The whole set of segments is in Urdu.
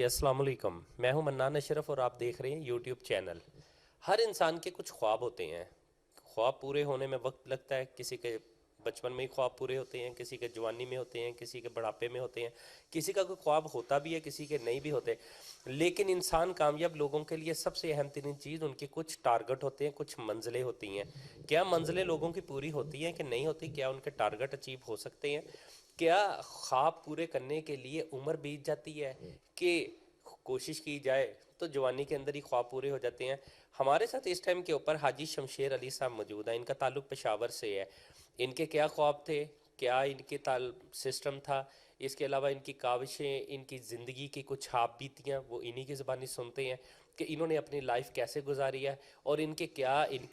جی السلام علیکم، میں ہوں منان اشرف اور آپ دیکھ رہے ہیں یوٹیوب چینل۔ ہر انسان کے کچھ خواب ہوتے ہیں۔ خواب پورے ہونے میں وقت لگتا ہے، کسی کے بچپن میں ہی خواب پورے ہوتے ہیں، کسی کے جوانی میں ہوتے ہیں، کسی کے بڑھاپے میں ہوتے ہیں، کسی کا کوئی خواب ہوتا بھی ہے، کسی کے نہیں بھی ہوتے۔ لیکن انسان کامیاب لوگوں کے لیے سب سے اہم ترین چیز ان کے کچھ ٹارگٹ ہوتے ہیں، کچھ منزلیں ہوتی ہیں۔ کیا منزلیں لوگوں کی پوری ہوتی ہیں کہ نہیں ہوتی؟ کیا ان کے ٹارگٹ اچیو ہو سکتے ہیں؟ کیا خواب پورے کرنے کے لیے عمر بیت جاتی ہے کہ کوشش کی جائے تو جوانی کے اندر ہی خواب پورے ہو جاتے ہیں؟ ہمارے ساتھ اس ٹائم کے اوپر حاجی شمشیر علی صاحب موجود ہیں۔ ان کا تعلق پشاور سے ہے۔ ان کے کیا خواب تھے، کیا ان کے سسٹم تھا، اس کے علاوہ ان کی کاوشیں، ان کی زندگی کی کچھ آپ بیتیاں وہ انہی کی زبانی سنتے ہیں کہ انہوں نے اپنی لائف کیسے گزاری ہے، اور ان کے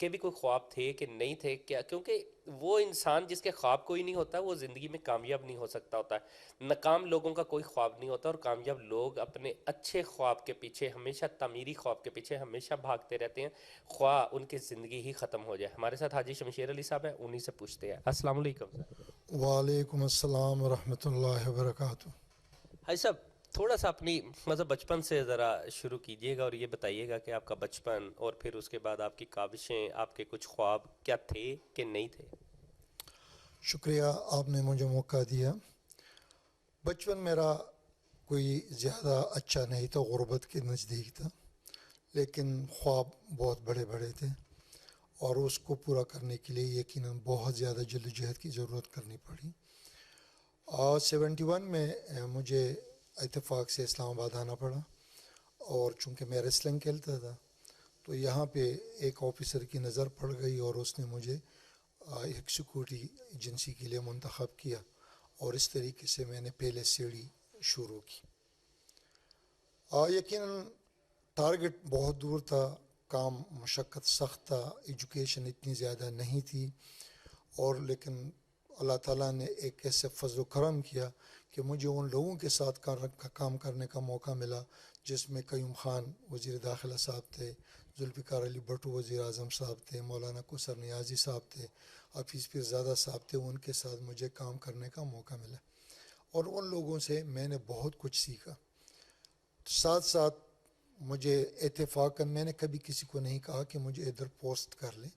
بھی کوئی خواب تھے کہ نہیں تھے کیا؟ کیونکہ وہ انسان جس کے خواب کوئی نہیں ہوتا وہ زندگی میں کامیاب نہیں ہو سکتا ہوتا ہے۔ ناکام لوگوں کا کوئی خواب نہیں ہوتا، اور کامیاب لوگ اپنے اچھے خواب کے پیچھے ہمیشہ، تعمیری خواب کے پیچھے ہمیشہ بھاگتے رہتے ہیں، خواہ ان کی زندگی ہی ختم ہو جائے۔ ہمارے ساتھ حاجی شمشیر علی صاحب ہیں، انہی سے پوچھتے ہیں۔ السلام علیکم سر۔ وعلیکم السلام ورحمۃ اللہ وبرکاتہ۔ حاجی صاحب، تھوڑا سا اپنی بچپن سے ذرا شروع کیجئے گا اور یہ بتائیے گا کہ آپ کا بچپن اور پھر اس کے بعد آپ کی کاوشیں، آپ کے کچھ خواب کیا تھے کہ نہیں تھے؟ شکریہ، آپ نے مجھے موقع دیا۔ بچپن میرا کوئی زیادہ اچھا نہیں تھا، غربت کے نزدیک تھا، لیکن خواب بہت بڑے بڑے تھے، اور اس کو پورا کرنے کے لیے یقیناً بہت زیادہ جدوجہد کی ضرورت کرنی پڑی۔ 71 میں مجھے اتفاق سے اسلام آباد آنا پڑا، اور چونکہ میں ریسلنگ کھیلتا تھا تو یہاں پہ ایک آفیسر کی نظر پڑ گئی، اور اس نے مجھے ایک سیکورٹی ایجنسی کے لیے منتخب کیا، اور اس طریقے سے میں نے پہلے سیڑھی شروع کی۔ یقیناً ٹارگٹ بہت دور تھا، کام مشقت سخت تھا، ایجوکیشن اتنی زیادہ نہیں تھی، اور لیکن اللہ تعالیٰ نے ایک ایسے فضل و کرم کیا کہ مجھے ان لوگوں کے ساتھ کام کرنے کا موقع ملا، جس میں قیوم خان وزیر داخلہ صاحب تھے، ذوالفقار علی بھٹو وزیر اعظم صاحب تھے، مولانا کوثر نیازی صاحب تھے، حفیظ پیرزادہ صاحب تھے۔ ان کے ساتھ مجھے کام کرنے کا موقع ملا، اور ان لوگوں سے میں نے بہت کچھ سیکھا۔ ساتھ ساتھ مجھے اتفاقاً، میں نے کبھی کسی کو نہیں کہا کہ مجھے ادھر پوسٹ کر لیں،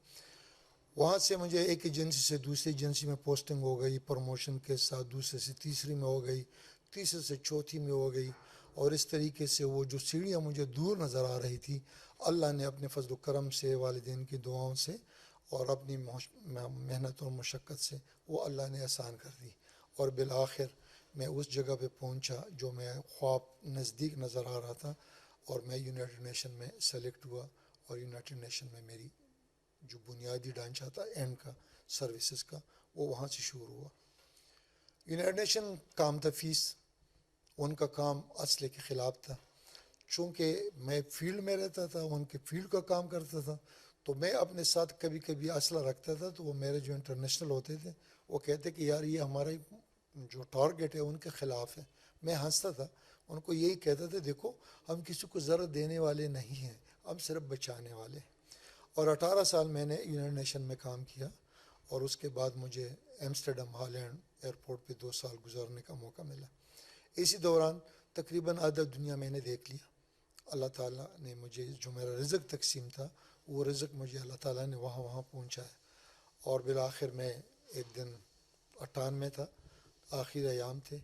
وہاں سے مجھے ایک ایجنسی سے دوسری ایجنسی میں پوسٹنگ ہو گئی، پروموشن کے ساتھ دوسرے سے تیسری میں ہو گئی، تیسرے سے چوتھی میں ہو گئی، اور اس طریقے سے وہ جو سیڑھیاں مجھے دور نظر آ رہی تھی، اللہ نے اپنے فضل و کرم سے، والدین کی دعاؤں سے، اور اپنی محنت اور مشقت سے وہ اللہ نے آسان کر دی، اور بالآخر میں اس جگہ پہ پہنچا جو میں خواب نزدیک نظر آ رہا تھا، اور میں یونائٹڈ نیشن میں سلیکٹ ہوا، اور یونائٹڈ نیشن میں میری جو بنیادی ڈھانچہ تھا اینڈ کا سروسز کا، وہ وہاں سے شروع ہوا۔ یونائٹڈ نیشن کام تھا فیس، ان کا کام اسلحے کے خلاف تھا۔ چونکہ میں فیلڈ میں رہتا تھا، ان کے فیلڈ کا کام کرتا تھا، تو میں اپنے ساتھ کبھی کبھی اسلحہ رکھتا تھا، تو وہ میرے جو انٹرنیشنل ہوتے تھے وہ کہتے کہ یار یہ ہمارا جو ٹارگٹ ہے ان کے خلاف ہے۔ میں ہنستا تھا، ان کو یہی کہتا تھا دیکھو ہم کسی کو ضرر دینے والے نہیں ہیں، ہم صرف بچانے والے ہیں۔ اور 18 سال میں نے یونائٹڈ نیشن میں کام کیا، اور اس کے بعد مجھے ایمسٹرڈم ہالینڈ ایئرپورٹ پہ 2 سال گزارنے کا موقع ملا۔ اسی دوران تقریباً آدھا دنیا میں نے دیکھ لیا۔ اللہ تعالیٰ نے مجھے جو میرا رزق تقسیم تھا، وہ رزق مجھے اللہ تعالیٰ نے وہاں پہنچایا، اور بالآخر میں ایک دن 98 میں تھا، آخری ایام تھے،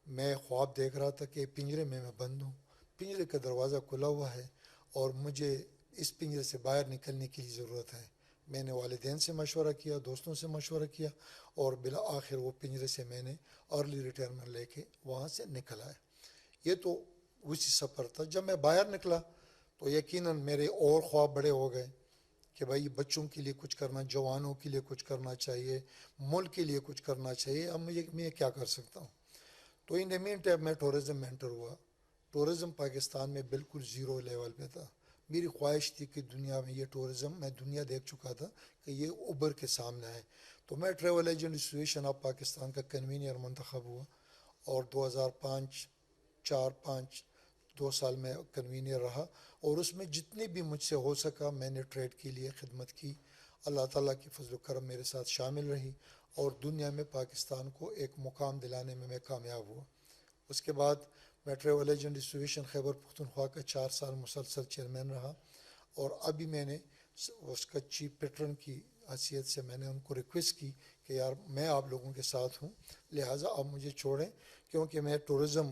میں خواب دیکھ رہا تھا کہ پنجرے میں بند ہوں، پنجرے کا دروازہ کھلا ہوا ہے، اور مجھے اس پنجرے سے باہر نکلنے کی ضرورت ہے۔ میں نے والدین سے مشورہ کیا، دوستوں سے مشورہ کیا، اور بالآخر وہ پنجرے سے میں نے ارلی ریٹائرمنٹ لے کے وہاں سے نکل آیا۔ یہ تو اسی سفر تھا۔ جب میں باہر نکلا تو یقیناً میرے اور خواب بڑے ہو گئے کہ بھائی بچوں کے لیے کچھ کرنا، جوانوں کے لیے کچھ کرنا چاہیے، ملک کے لیے کچھ کرنا چاہیے، اب میں کیا کر سکتا ہوں۔ تو ان مین ٹائم میں ٹورزم میں انٹر ہوا۔ ٹورزم پاکستان میں بالکل زیرو لیول پہ تھا۔ میری خواہش تھی کہ دنیا میں یہ ٹورزم، میں دنیا دیکھ چکا تھا کہ یہ ابھر کے سامنے آئے، تو میں travel agent association of Pakistan کا کنوینر منتخب ہوا، اور 2005 4 5 2 سال میں کنوینر رہا، اور اس میں جتنی بھی مجھ سے ہو سکا میں نے ٹریڈ کے لیے خدمت کی۔ اللہ تعالیٰ کی فضل و کرم میرے ساتھ شامل رہی، اور دنیا میں پاکستان کو ایک مقام دلانے میں کامیاب ہوا۔ اس کے بعد میں travel agent association Khyber Pakhtunkhwa کا 4 سال مسلسل چیئرمین رہا، اور ابھی میں نے اس کا چیف پیٹرن کی حیثیت سے میں نے ان کو ریکویسٹ کی کہ یار میں آپ لوگوں کے ساتھ ہوں، لہٰذا آپ مجھے چھوڑیں، کیونکہ میں ٹورزم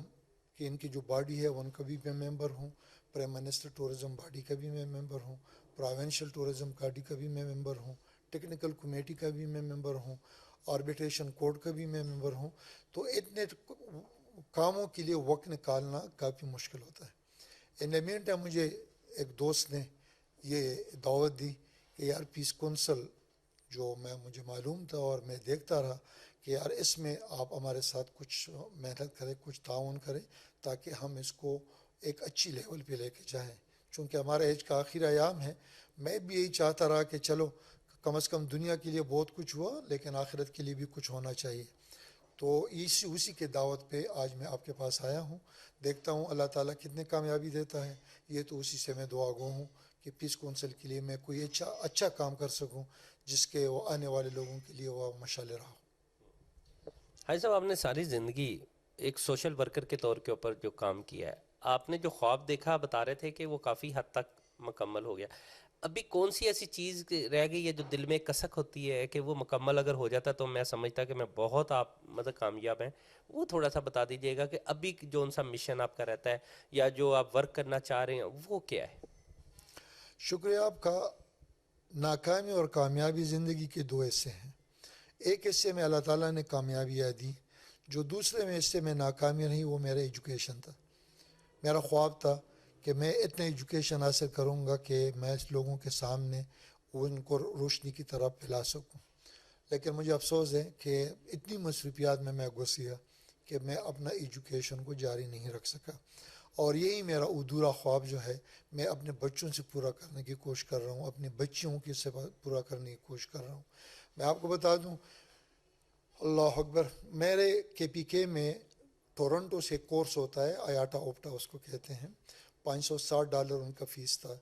کی ان کی جو باڈی ہے ان کا بھی میں ممبر ہوں، پرائم منسٹر ٹورزم باڈی کا بھی میں ممبر ہوں، پروونشل ٹورزم باڈی کا بھی میں ممبر ہوں، ٹیکنیکل کمیٹی کا بھی میں ممبر ہوں، آربیٹریشن کوڈ کا بھی میں ممبر ہوں۔ تو اتنے کاموں کے لیے وقت نکالنا کافی مشکل ہوتا ہے۔ ان دا مین ٹائم مجھے ایک دوست نے یہ دعوت دی کہ یار پیس کونسل جو مجھے معلوم تھا اور میں دیکھتا رہا کہ یار اس میں آپ ہمارے ساتھ کچھ محنت کریں، کچھ تعاون کریں، تاکہ ہم اس کو ایک اچھی لیول پہ لے کے جائیں۔ چونکہ ہمارا ایج کا آخری ایام ہے، میں بھی یہی چاہتا رہا کہ چلو کم از کم دنیا کے لیے بہت کچھ ہوا، لیکن آخرت کے لیے بھی کچھ ہونا چاہیے۔ تو اسی کے دعوت پہ آج میں آپ کے پاس آیا ہوں۔ دیکھتا ہوں اللہ تعالیٰ کتنے کامیابی دیتا ہے، یہ تو اسی سے میں دعا گو ہوں کہ پیس کونسل کے لیے میں کوئی اچھا کام کر سکوں، جس کے وہ آنے والے لوگوں کے لیے وہ مشعل رہا ہو۔ حاجی صاحب، آپ نے ساری زندگی ایک سوشل ورکر کے طور کے اوپر جو کام کیا ہے، آپ نے جو خواب دیکھا بتا رہے تھے کہ وہ کافی حد تک مکمل ہو گیا، ابھی کون سی ایسی چیز رہ گئی ہے جو دل میں کسک ہوتی ہے کہ وہ مکمل اگر ہو جاتا تو میں سمجھتا کہ میں بہت آپ مطلب کامیاب ہیں؟ وہ تھوڑا سا بتا دیجیے گا کہ ابھی جو سا مشن آپ کا رہتا ہے یا جو آپ ورک کرنا چاہ رہے ہیں وہ کیا ہے؟ شکریہ آپ کا۔ ناکامی اور کامیابی زندگی کے دو حصے ہیں۔ ایک حصے میں اللہ تعالیٰ نے کامیابیاں دی، جو دوسرے میں حصے میں ناکامی رہی وہ میرا ایجوکیشن تھا۔ میرا خواب تھا کہ میں اتنا ایجوکیشن حاصل کروں گا کہ میں لوگوں کے سامنے ان کو روشنی کی طرف پھیلا سکوں، لیکن مجھے افسوس ہے کہ اتنی مصروفیات میں گھس گیا کہ میں اپنا ایجوکیشن کو جاری نہیں رکھ سکا، اور یہی میرا ادھورا خواب جو ہے میں اپنے بچوں سے پورا کرنے کی کوشش کر رہا ہوں، اپنی بچیوں کی سے پورا کرنے کی کوشش کر رہا ہوں۔ میں آپ کو بتا دوں، اللہ اکبر، میرے کے پی کے میں ٹورنٹو سے کورس ہوتا ہے، آیاٹا اوپٹا اس کو کہتے ہیں، $560 ان کا فیس تھا۔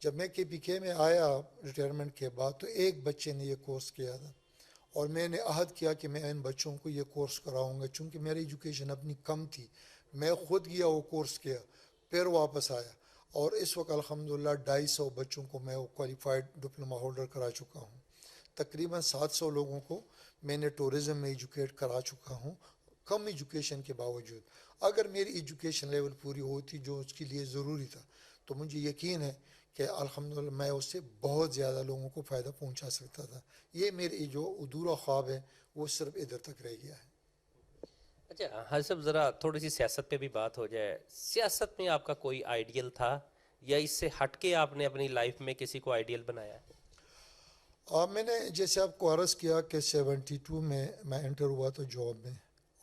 جب میں کے پی کے میں آیا ریٹائرمنٹ کے بعد تو ایک بچے نے یہ کورس کیا تھا، اور میں نے عہد کیا کہ میں ان بچوں کو یہ کورس کراؤں گا، چونکہ میری ایجوکیشن اپنی کم تھی۔ میں خود گیا، وہ کورس کیا، پھر واپس آیا، اور اس وقت الحمدللہ 250 بچوں کو میں وہ کوالیفائڈ ڈپلوما ہولڈر کرا چکا ہوں۔ تقریباً 700 لوگوں کو میں نے ٹورزم میں ایجوکیٹ کرا چکا ہوں، کم ایجوکیشن کے باوجود۔ اگر میری ایجوکیشن لیول پوری ہوتی جو اس کے لیے ضروری تھا تو مجھے یقین ہے کہ الحمدللہ میں اس سے بہت زیادہ لوگوں کو فائدہ پہنچا سکتا تھا۔ یہ میرے جو ادھورا خواب ہے وہ صرف ادھر تک رہ گیا ہے۔ اچھا حاجی صاحب، ذرا تھوڑی سی سیاست پہ بھی بات ہو جائے۔ سیاست میں آپ کا کوئی آئیڈیل تھا یا اس سے ہٹ کے آپ نے اپنی لائف میں کسی کو آئیڈیل بنایا ہے؟ میں نے جیسے آپ کو عرض کیا کہ 72 میں انٹر ہوا تو جاب میں،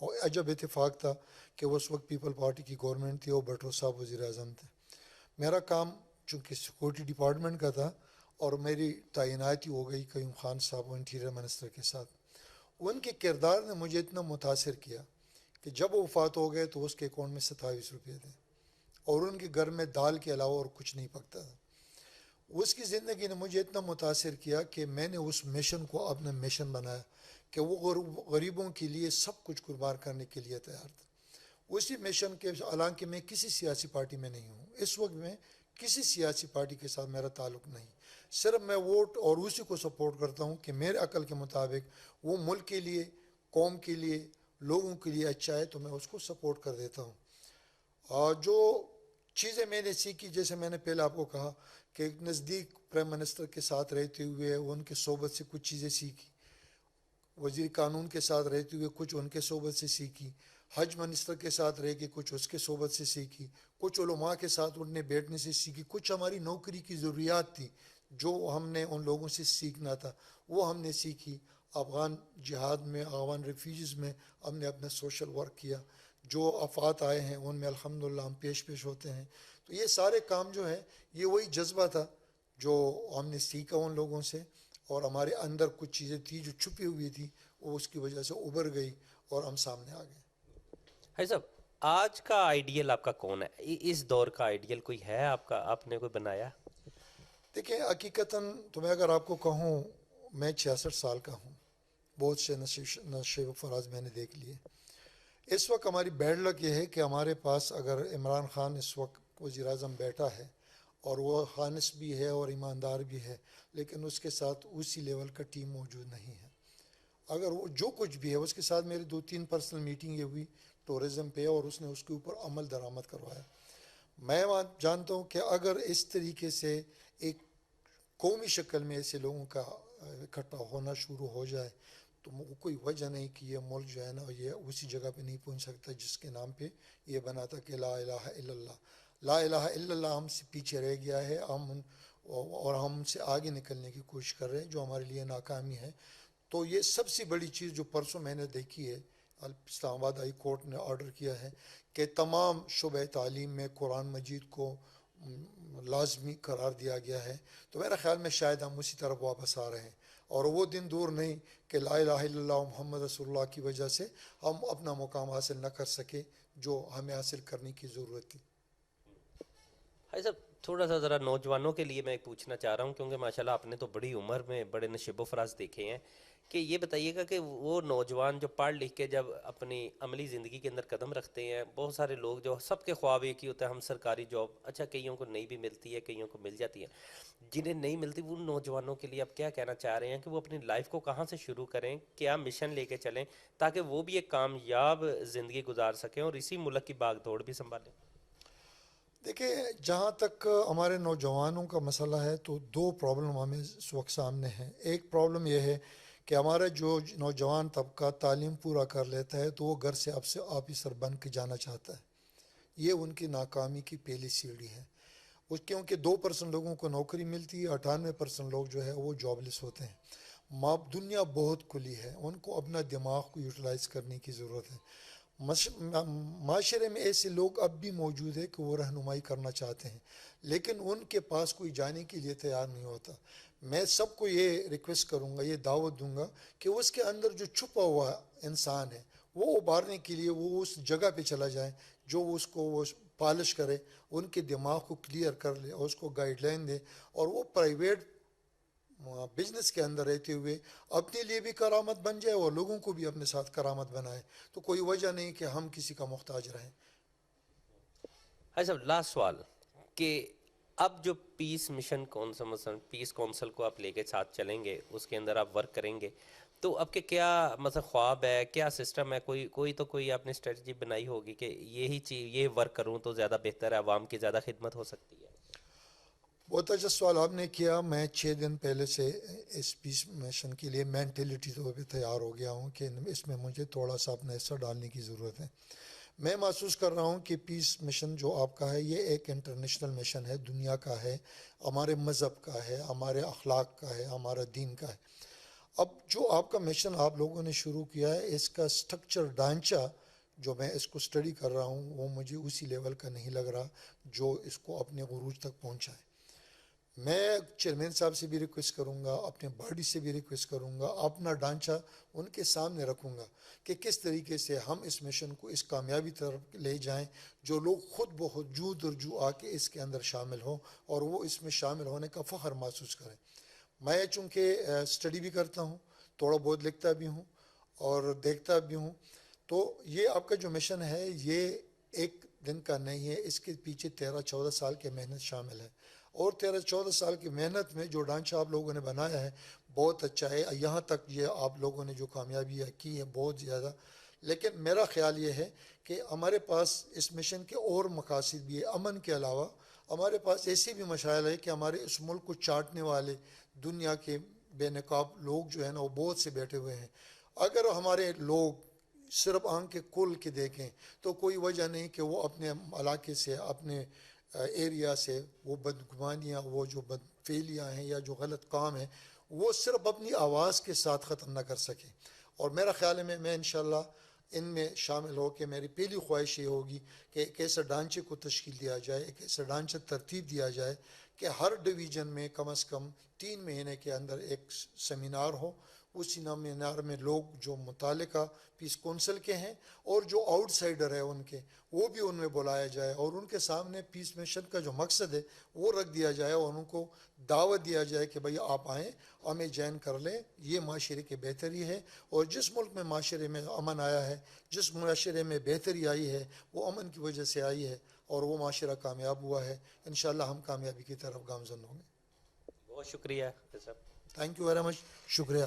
اور عجب اتفاق تھا کہ اس وقت پیپل پارٹی کی گورنمنٹ تھی اور بھٹو صاحب وزیر اعظم تھے۔ میرا کام چونکہ سیکورٹی ڈپارٹمنٹ کا تھا اور میری تعیناتی ہو گئی قیوم خان صاحب انٹیریئر منسٹر کے ساتھ۔ ان کے کردار نے مجھے اتنا متاثر کیا کہ جب وہ وفات ہو گئے تو اس کے اکاؤنٹ میں 27 روپے تھے، اور ان کے گھر میں دال کے علاوہ اور کچھ نہیں پکتا تھا۔ اس کی زندگی نے مجھے اتنا متاثر کیا کہ میں نے اس مشن کو اپنا مشن بنایا کہ وہ غریبوں کے لیے سب کچھ قربان کرنے کے لیے تیار تھا۔ اسی مشن کے، حالانکہ میں کسی سیاسی پارٹی میں نہیں ہوں اس وقت، میں کسی سیاسی پارٹی کے ساتھ میرا تعلق نہیں، صرف میں ووٹ اور اسی کو سپورٹ کرتا ہوں کہ میرے عقل کے مطابق وہ ملک کے لیے، قوم کے لیے، لوگوں کے لیے اچھا ہے تو میں اس کو سپورٹ کر دیتا ہوں۔ اور جو چیزیں میں نے سیکھی، جیسے میں نے پہلے آپ کو کہا کہ نزدیک پرائم منسٹر کے ساتھ رہتے ہوئے ان کے صحبت سے کچھ چیزیں سیکھی، وزیر قانون کے ساتھ رہتے ہوئے کچھ ان کے صحبت سے سیکھی، حج منسٹر کے ساتھ رہ کے کچھ اس کے صحبت سے سیکھی، کچھ علماء کے ساتھ اٹھنے بیٹھنے سے سیکھی، کچھ ہماری نوکری کی ضروریات تھی جو ہم نے ان لوگوں سے سیکھنا تھا وہ ہم نے سیکھی۔ افغان جہاد میں، افغان ریفیوجیز میں ہم نے اپنا سوشل ورک کیا، جو آفات آئے ہیں ان میں الحمدللہ ہم پیش ہوتے ہیں۔ تو یہ سارے کام جو ہیں یہ وہی جذبہ تھا جو ہم نے سیکھا ان لوگوں سے، اور ہمارے اندر کچھ چیزیں تھیں جو چھپی ہوئی تھی وہ اس کی وجہ سے ابھر گئی اور ہم سامنے آ گئے۔ حاجی صاحب، آج کا آئیڈیل آپ کا کون ہے؟ اس دور کا آئیڈیل کوئی ہے آپ کا، آپ نے کوئی بنایا؟ دیکھیں حقیقتاً تو میں اگر آپ کو کہوں، میں 66 سال کا ہوں، بہت سے نشے و فراز میں نے دیکھ لیے۔ اس وقت ہماری بیڈ لک یہ ہے کہ ہمارے پاس اگر عمران خان اس وقت وزیر اعظم بیٹھا ہے اور وہ خانص بھی ہے اور ایماندار بھی ہے، لیکن اس کے ساتھ اسی لیول کا ٹیم موجود نہیں ہے. اگر وہ جو کچھ بھی ہے، اس کے ساتھ میری 2-3 پرسنل میٹنگیں ہوئی ٹورزم پہ، اور اس نے اس کے اوپر عمل درآمد کروایا. میں جانتا ہوں کہ اگر اس طریقے سے ایک قومی شکل میں ایسے لوگوں کا اکٹھا ہونا شروع ہو جائے تو کوئی وجہ نہیں کہ یہ ملک جو ہے نا یہ اسی جگہ پہ نہیں پہنچ سکتا جس کے نام پہ یہ بنا تھا کہ لا الہ الا اللہ. لا الہ الا اللہ ہم سے پیچھے رہ گیا ہے، اور ہم سے آگے نکلنے کی کوشش کر رہے ہیں، جو ہمارے لیے ناکامی ہے. تو یہ سب سے بڑی چیز جو پرسوں میں نے دیکھی ہے، اسلام آباد ہائی کورٹ نے آرڈر کیا ہے کہ تمام شعبہ تعلیم میں قرآن مجید کو لازمی قرار دیا گیا ہے. تو میرا خیال میں شاید ہم اسی طرف واپس آ رہے ہیں، اور وہ دن دور نہیں کہ لا الہ الا اللہ محمد رسول اللہ کی وجہ سے ہم اپنا مقام حاصل نہ کر سکے جو ہمیں حاصل کرنے کی ضرورت تھی. بھائی صاحب تھوڑا سا ذرا نوجوانوں کے لیے میں پوچھنا چاہ رہا ہوں، کیونکہ ماشاءاللہ آپ نے تو بڑی عمر میں بڑے نشیب و فراز دیکھے ہیں، کہ یہ بتائیے گا کہ وہ نوجوان جو پڑھ لکھ کے جب اپنی عملی زندگی کے اندر قدم رکھتے ہیں، بہت سارے لوگ جو سب کے خواب ایک ہی ہوتا ہے ہم سرکاری جاب، اچھا کئیوں کو نہیں بھی ملتی ہے، کئیوں کو مل جاتی ہے، جنہیں نہیں ملتی وہ نوجوانوں کے لیے آپ کیا کہنا چاہ رہے ہیں کہ وہ اپنی لائف کو کہاں سے شروع کریں، کیا مشن لے کے چلیں تاکہ وہ بھی ایک کامیاب زندگی گزار سکیں اور اسی ملک کی باغ دوڑ بھی سنبھالیں؟ دیکھیں، جہاں تک ہمارے نوجوانوں کا مسئلہ ہے تو دو پرابلم ہمیں اس وقت سامنے ہیں. ایک پرابلم یہ ہے کہ ہمارا جو نوجوان طبقہ تعلیم پورا کر لیتا ہے تو وہ گھر سے آفیسر بن کے جانا چاہتا ہے. یہ ان کی ناکامی کی پہلی سیڑھی ہے. کیونکہ 2% لوگوں کو نوکری ملتی ہے، 98% لوگ جو ہے وہ جاب لیس ہوتے ہیں. دنیا بہت کھلی ہے، ان کو اپنا دماغ کو یوٹیلائز کرنے کی ضرورت ہے. معاشرے میں ایسے لوگ اب بھی موجود ہیں کہ وہ رہنمائی کرنا چاہتے ہیں، لیکن ان کے پاس کوئی جانے کے لیے تیار نہیں ہوتا. میں سب کو یہ ریکویسٹ کروں گا، یہ دعوت دوں گا کہ اس کے اندر جو چھپا ہوا انسان ہے وہ ابھارنے کے لیے وہ اس جگہ پہ چلا جائے جو اس کو وہ پالش کرے، ان کے دماغ کو کلیئر کر لے اور اس کو گائیڈ لائن دے، اور وہ پرائیویٹ بزنس کے اندر رہتے ہوئے اپنے لیے بھی کرامت بن جائے اور لوگوں کو بھی اپنے ساتھ کرامت بنائے. تو کوئی وجہ نہیں کہ ہم کسی کا محتاج رہیں. ہاں صاحب لاسٹ سوال کہ اب جو پیس مشن مثلا پیس کونسل کو آپ لے کے ساتھ چلیں گے، اس کے اندر آپ ورک کریں گے، تو اب کے کیا مثلا خواب ہے، کیا سسٹم ہے، کوئی آپ نے اسٹریٹجی بنائی ہوگی کہ یہی چیز یہ ورک کروں تو زیادہ بہتر ہے، عوام کی زیادہ خدمت ہو سکتی ہے؟ بہت اچھا سوال آپ نے کیا. میں 6 دن پہلے سے اس پیس مشن کے لیے مینٹیلیٹی تو بھی تیار ہو گیا ہوں کہ اس میں مجھے تھوڑا سا اپنا حصہ ڈالنے کی ضرورت ہے. میں محسوس کر رہا ہوں کہ پیس مشن جو آپ کا ہے یہ ایک انٹرنیشنل مشن ہے، دنیا کا ہے، ہمارے مذہب کا ہے، ہمارے اخلاق کا ہے، ہمارا دین کا ہے. اب جو آپ کا مشن آپ لوگوں نے شروع کیا ہے، اس کا سٹرکچر ڈھانچہ جو میں اس کو سٹڈی کر رہا ہوں وہ مجھے اسی لیول کا نہیں لگ رہا جو اس کو اپنے عروج تک پہنچائے. میں چیئرمین صاحب سے بھی ریکویسٹ کروں گا، اپنے باڈی سے بھی ریکویسٹ کروں گا، اپنا ڈھانچہ ان کے سامنے رکھوں گا کہ کس طریقے سے ہم اس مشن کو اس کامیابی طرف لے جائیں جو لوگ خود بخود جو درجو آ کے اس کے اندر شامل ہوں اور وہ اس میں شامل ہونے کا فخر محسوس کریں. میں چونکہ اسٹڈی بھی کرتا ہوں، تھوڑا بہت لکھتا بھی ہوں اور دیکھتا بھی ہوں، تو یہ آپ کا جو مشن ہے یہ ایک دن کا نہیں ہے، اس کے پیچھے 13-14 سال کی محنت شامل ہے. اور 13-14 سال کی محنت میں جو ڈھانچہ آپ لوگوں نے بنایا ہے بہت اچھا ہے. یہاں تک یہ آپ لوگوں نے جو کامیابیاں کی ہیں بہت زیادہ، لیکن میرا خیال یہ ہے کہ ہمارے پاس اس مشن کے اور مقاصد بھی ہے. امن کے علاوہ ہمارے پاس ایسی بھی مشائل ہے کہ ہمارے اس ملک کو چاٹنے والے دنیا کے بے نقاب لوگ جو ہیں نا وہ بہت سے بیٹھے ہوئے ہیں. اگر ہمارے لوگ صرف آنکھ کے کھول کے دیکھیں تو کوئی وجہ نہیں کہ وہ اپنے علاقے سے، اپنے ایریا سے وہ بدگمانیاں، وہ جو بدفعلیاں ہیں یا جو غلط کام ہیں وہ صرف اپنی آواز کے ساتھ ختم نہ کر سکیں. اور میرا خیال ہے میں انشاءاللہ ان میں شامل ہو کے میری پہلی خواہش یہ ہوگی کہ ایک ایسا ڈھانچے کو تشکیل دیا جائے، ایک ایسا ڈھانچہ ترتیب دیا جائے کہ ہر ڈویژن میں کم از کم 3 مہینے کے اندر ایک سیمینار ہو. اسی نامینار میں لوگ جو متعلقہ پیس کونسل کے ہیں اور جو آؤٹ سائڈر ہے ان کے وہ بھی ان میں بلایا جائے اور ان کے سامنے پیس مشن کا جو مقصد ہے وہ رکھ دیا جائے اور ان کو دعوت دیا جائے کہ بھئی آپ آئیں ہمیں جوائن کر لیں. یہ معاشرے کی بہتری ہے اور جس ملک میں معاشرے میں امن آیا ہے, جس معاشرے میں بہتری آئی ہے وہ امن کی وجہ سے آئی ہے اور وہ معاشرہ کامیاب ہوا ہے. انشاءاللہ ہم کامیابی کی طرف گامزن ہوں گے. بہت شکریہ صاحب. Thank you very much. شکریہ.